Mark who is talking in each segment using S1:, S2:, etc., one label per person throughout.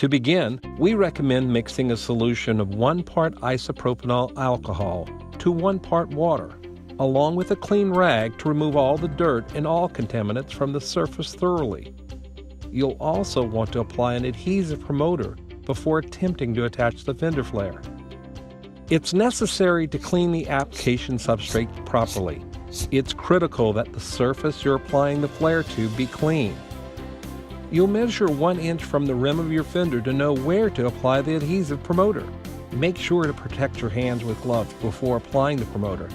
S1: To begin, we recommend mixing a solution of 1 part isopropanol alcohol to 1 part water, along with a clean rag to remove all the dirt and all contaminants from the surface thoroughly. You'll also want to apply an adhesive promoter before attempting to attach the fender flare. It's necessary to clean the application substrate properly. It's critical that the surface you're applying the flare to be clean. You'll measure 1 inch from the rim of your fender to know where to apply the adhesive promoter. Make sure to protect your hands with gloves before applying the promoter.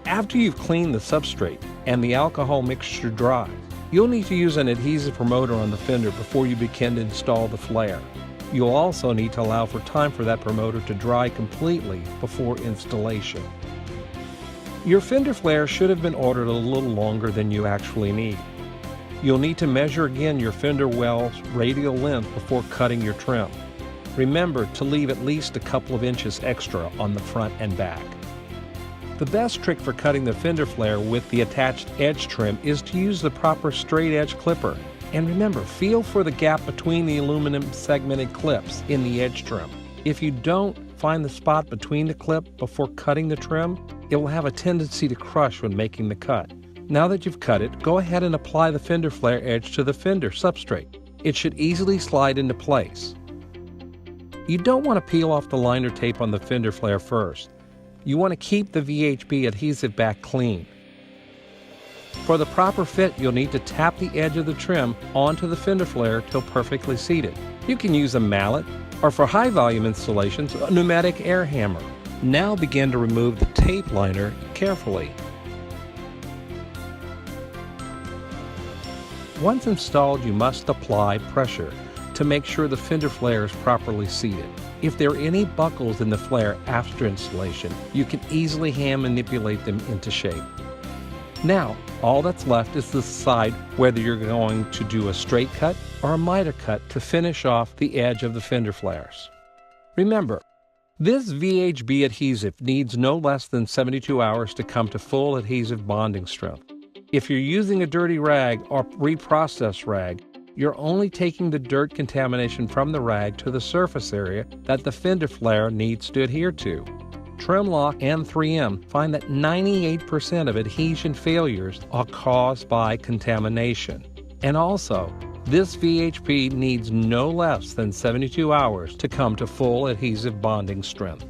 S1: After you've cleaned the substrate and the alcohol mixture dry, you'll need to use an adhesive promoter on the fender before you begin to install the flare. You'll also need to allow for time for that promoter to dry completely before installation. Your fender flare should have been ordered a little longer than you actually need. You'll need to measure again your fender well's radial length before cutting your trim. Remember to leave at least a couple of inches extra on the front and back. The best trick for cutting the fender flare with the attached edge trim is to use the proper straight edge clipper. And remember, feel for the gap between the aluminum segmented clips in the edge trim. If you don't find the spot between the clip before cutting the trim, it will have a tendency to crush when making the cut. Now that you've cut it, go ahead and apply the fender flare edge to the fender substrate. It should easily slide into place. You don't want to peel off the liner tape on the fender flare first. You want to keep the VHB adhesive back clean. For the proper fit, you'll need to tap the edge of the trim onto the fender flare till perfectly seated. You can use a mallet, or for high volume installations, a pneumatic air hammer. Now begin to remove the tape liner carefully. Once installed, you must apply pressure to make sure the fender flare is properly seated. If there are any buckles in the flare after installation, you can easily hand manipulate them into shape. Now, all that's left is to decide whether you're going to do a straight cut or a miter cut to finish off the edge of the fender flares. Remember, this VHB adhesive needs no less than 72 hours to come to full adhesive bonding strength. If you're using a dirty rag or reprocessed rag, you're only taking the dirt contamination from the rag to the surface area that the fender flare needs to adhere to. Trimlok and 3M find that 98% of adhesion failures are caused by contamination. And also, this VHB needs no less than 72 hours to come to full adhesive bonding strength.